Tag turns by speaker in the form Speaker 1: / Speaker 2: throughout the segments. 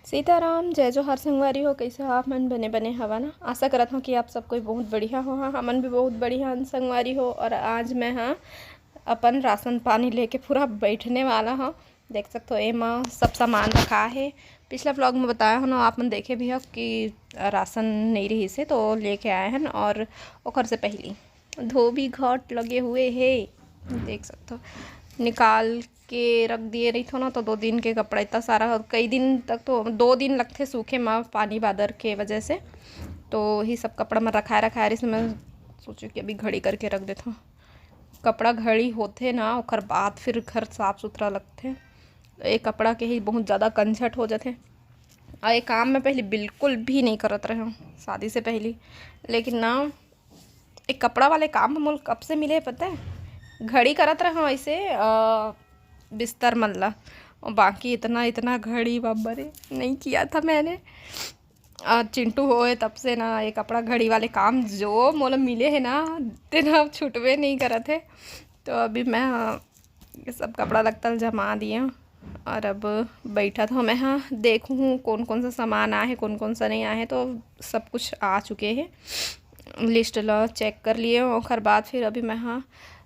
Speaker 1: सीताराम जय जोहार संगवारी हो। कैसे हो आप मन? बने बने हवा ना। आशा करत हूँ कि आप सब कोई बहुत बढ़िया हो। हाँ, हमन भी बहुत बढ़िया संगवारी हो। और आज मैं हाँ अपन राशन पानी लेके पूरा बैठने वाला हूँ। देख सकते हो एमा सब सामान रखा है। पिछला व्लॉग में बताया हो ना, आप मन देखे भी हो कि राशन नहीं रही से तो लेके आए हैं। और ओखर से पहले धोबी घाट लगे हुए है, देख सकते हो। निकाल के रख दिए रही थो ना, तो 2 दिन के कपड़ा इतना सारा, कई दिन तक तो 2 दिन लगते सूखे में पानी बादर के वजह से। तो ही सब कपड़ा में रखा रहा इसमें मैं सोचू कि अभी घड़ी करके रख देता हूँ। कपड़ा घड़ी होते ना ओकर बाद फिर घर साफ सुथरा लगते। एक कपड़ा के ही बहुत ज़्यादा कंझट हो जाते। और ये काम मैं पहले बिल्कुल भी नहीं करत रहे हूँ शादी से पहले, लेकिन ना एक कपड़ा वाले काम हम कब से मिले पता है। घड़ी करत रहा ऐसे बिस्तर मल्ला, और बाकी इतना घड़ी बाबरे नहीं किया था मैंने। चिंटू होए तब से ना ये कपड़ा घड़ी वाले काम जो मोला मिले है ना तेना छुटवे नहीं करत है। तो अभी मैं ये सब कपड़ा लगता जमा दिए और अब बैठा था मैं। हाँ देखूँ कौन कौन सा सामान आया है, कौन कौन सा नहीं आया है। तो सब कुछ आ चुके हैं, लिस्ट ला चेक कर लिए। और बाद फिर अभी मैं हाँ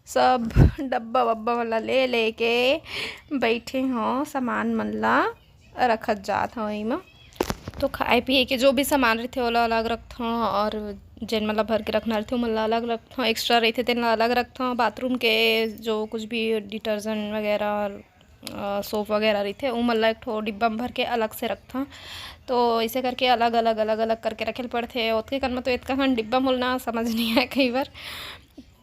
Speaker 1: सब डब्बा वब्बा वाला ले लेके बैठे हों, सामान मन ला रखत जात हूँ वही में। तो खाए पिए के जो भी सामान रहते ओला अलग रखता हूँ, और जिन मतलब भर के रखना रहते मतलब अलग रखता हूँ। एक्स्ट्रा रहते तेन अलग रखता हूँ। बाथरूम के जो कुछ भी डिटर्जेंट वगैरह और सोप वगैरह रहते वो मतलब एक ठो डिब्बा में भर के अलग से रखता हूँ। तो इसे करके अलग अलग करके रखे पड़ते। उसके कारण में तो इतना खन डिब्बा मोलना समझ नहीं आया कई बार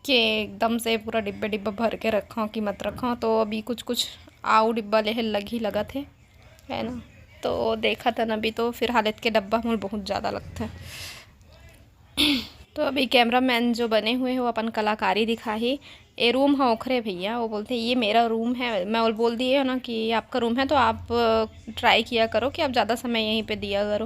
Speaker 1: कि एकदम से पूरा डिब्बा भर के रखा कि मत रखा। तो अभी कुछ आऊ डिब्बा ले लग ही लगा थे है ना। तो देखा था ना अभी तो फिर हालत के डब्बा मोल बहुत ज़्यादा लगता है। तो अभी कैमरा मैन जो बने हुए हैं वो अपन कलाकारी दिखा ही। ये रूम है ओखरे भैया, वो बोलते हैं ये मेरा रूम है। मैं बोल दिए ना कि आपका रूम है तो आप ट्राई किया करो कि आप ज़्यादा समय यहीं पे दिया करो।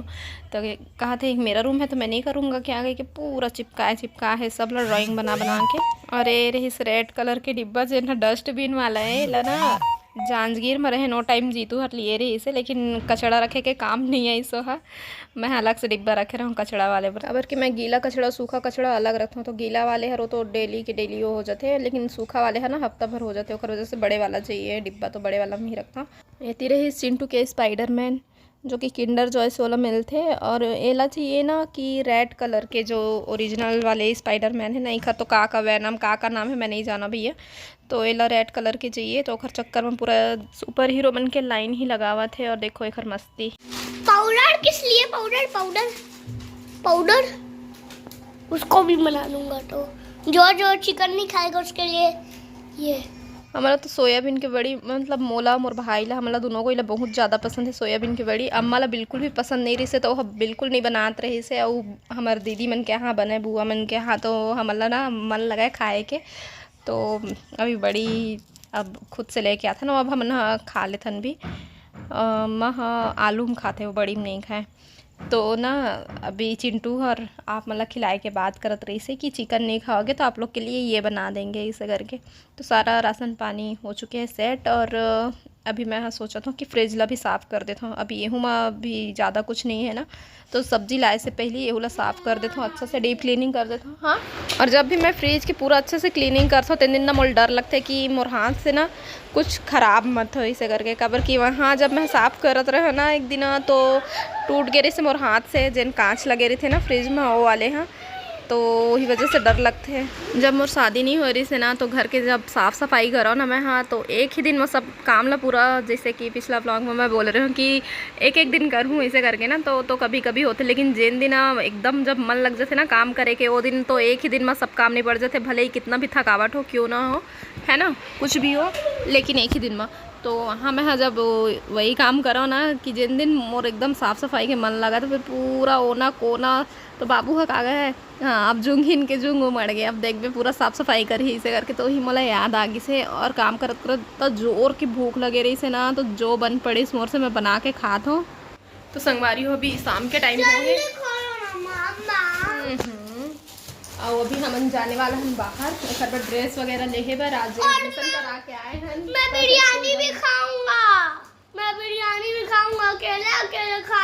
Speaker 1: तो कहा थे मेरा रूम है तो मैं नहीं करूँगा। क्या गई कि पूरा चिपका है सब लोग ड्राइंग बना के। और ये रही रेड कलर के डिब्बा जो ना डस्टबिन वाला है ला ना जांजगीर में रहे नो टाइम जीतू हर लिए रही इसे, लेकिन कचड़ा रखे के काम नहीं है इसो है। मैं अलग से डिब्बा रखे रहा हूँ कचड़ा वाले बराबर कि मैं गीला कचड़ा सूखा कचड़ा अलग रखता हूँ। तो गीला वाले हर वो तो डेली के डेली वो हो जाते हैं, लेकिन सूखा वाले है ना हफ्ता भर हो जाते हैं। वजह से बड़े वाला चाहिए डिब्बा, तो बड़े वाला में ही रखता हूँ। ये रही चिंटू के स्पाइडरमैन जो कि किंडर जॉय वाला मिलते। और एला चाहिए ना कि रेड कलर के जो ओरिजिनल वाले स्पाइडरमैन है ना, एक तो का वैनम का नाम है मैं नहीं जाना भैया। तो एला रेड कलर के चाहिए। तो ओखर चक्कर में पूरा सुपर हीरो बन के लाइन ही लगावा थे। और देखो एक मस्ती
Speaker 2: पाउडर किस लिए पाउडर उसको भी बना लूंगा। तो जो चिकन नहीं खाएगा उसके लिए ये
Speaker 1: हमारा तो सोयाबीन की बड़ी मतलब मोला मोर भाई ला हमारा दोनों को बहुत ज़्यादा पसंद है सोयाबीन की बड़ी। अम्मा ला बिल्कुल भी पसंद नहीं रही से, तो बिल्कुल नहीं बनात रही से। और हमारे दीदी मन के यहाँ बने, बुआ मन के यहाँ, तो हमारा ना मन लगा खाए के। तो अभी बड़ी अब खुद से लेके आता ना, अब हम ना खा लेथन भी। हाँ आलू हम खाते वो बड़ी में नहीं खाए। तो ना अभी चिंटू और आप मतलब खिलाए के बात करत रही से कि चिकन नहीं खाओगे तो आप लोग के लिए ये बना देंगे इसे करके। तो सारा राशन पानी हो चुके हैं सेट। और अभी मैं सोचा था कि फ्रिज ला भी साफ़ कर देता हूँ। अभी येहू में भी ज़्यादा कुछ नहीं है ना, तो सब्जी लाए से पहले येहू ला साफ़ कर देता हूँ, अच्छा से डीप क्लीनिंग कर देता हूँ। हाँ, और जब भी मैं फ्रिज की पूरा अच्छे से क्लीनिंग करता हूँ तीन दिन ना मोल डर लगता है कि मोर हाथ से ना कुछ ख़राब मत हो इसे करके। कबर कि वहाँ जब मैं साफ़ करत रहे ना एक दिन तो टूट गए से मोर हाथ से जिन कांच लगे रहे थे ना फ्रिज में वो वाले। हाँ, तो वही वजह से डर लगते हैं। जब मोर शादी नहीं हो रही से ना, तो घर के जब साफ़ सफाई करो ना मैं, हाँ तो एक ही दिन में सब काम ला पूरा, जैसे कि पिछला ब्लॉग में मैं बोल रही हूँ कि एक दिन करूँ ऐसे करके ना, तो कभी कभी होते। लेकिन जिन दिन एकदम जब मन लग जाते ना काम करे के, वो दिन तो एक ही दिन में सब काम नहीं पड़ जाते, भले ही कितना भी थकावट हो क्यों ना हो, है ना, कुछ भी हो, लेकिन एक ही दिन में। तो हाँ मैं जब वही काम करो ना कि जिन दिन मोर एकदम साफ़ सफाई के मन लगा, तो फिर पूरा ओना कोना तो बाबू हक आ गए है। हाँ, अब जुंग हिन के जुंग उमड़ गए। अब देख भी पूरा साफ़ सफाई कर ही इसे करके, तो ही मोला याद आ गई से। और काम करत करत तो जोर की भूख लगे रही से ना, तो जो बन पड़ी इस मोर से मैं बना के खात हूँ। तो संगवारी हो अभी शाम के टाइम हो है और अभी हम जाने वाला हम बाहर एक बार ड्रेस वगैरह लेके बार आज एडमिशन करा के आए हैं।
Speaker 2: मैं बिरयानी भी खाऊंगा, अकेले अकेले खा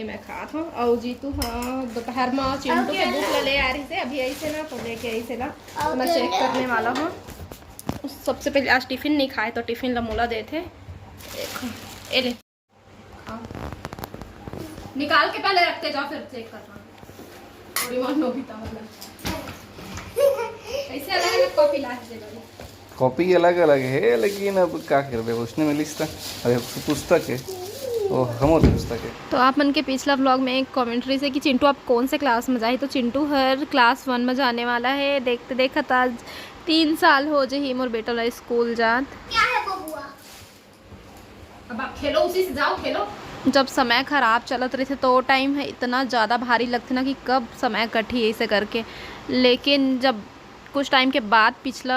Speaker 1: के मैं खात हूँ। और जीतू हाँ दोपहर में चिंटू के बुक ले आ रही से अभी ऐसे ना तो लेके ऐसे ला तो मैं चेक करने वाला हूँ। सबसे पहले आज टिफ़िन नहीं खाए तो टिफ़िन लमूला दे थे। ए ले निकाल के पहले रखते जाओ फिर चेक करना। थोड़ी बहुत नोबिता मतलब ऐसे अलग कॉपी ला दे दो।
Speaker 3: कॉपी अलग अलग है लेकिन अब क्या करबे उसने में लिस्ट अरे पुस्तक है वो हमारी पुस्तक है।
Speaker 1: तो आप मन के पिछला व्लॉग में एक कमेंट्री से कि चिंटू आप कौन से क्लास में जाए तो चिंटू हर क्लास 1 में जाने वाला है। देखते देखत आज 3 साल हो जे ही मोर बेटा ला स्कूल जात।
Speaker 2: क्या है बबुआ?
Speaker 1: अब आप खेलो उसी से जाओ खेलो। जब समय खराब चलत रहे थे तो टाइम है इतना ज़्यादा भारी लगते ना कि कब समय कटी ऐसे करके। लेकिन जब कुछ टाइम के बाद पिछला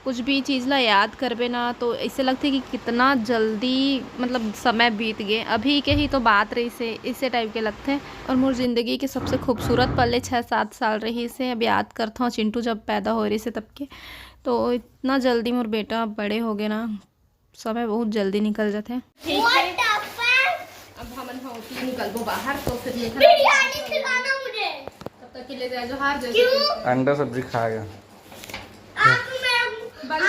Speaker 1: कुछ भी चीज़ ला याद करबे ना तो ऐसे लगते कि कितना जल्दी मतलब समय बीत गए। अभी के ही तो बात रही से इसे टाइप के लगते हैं। और मोर ज़िंदगी के सबसे खूबसूरत पल 6-7 साल रही से अब याद करता हूँ चिंटू जब पैदा हो रही से तब के। तो इतना जल्दी मोर बेटा बड़े हो गए ना समय बहुत जल्दी निकल जाते हैं। अब हम निकलबो बाहर तो फिर
Speaker 2: बिरयानी खिलाना मुझे।
Speaker 1: तब तक के लिए जाए जो हार जैसे
Speaker 3: अंडा सब्जी खाएगा।
Speaker 2: आप मैं
Speaker 1: बन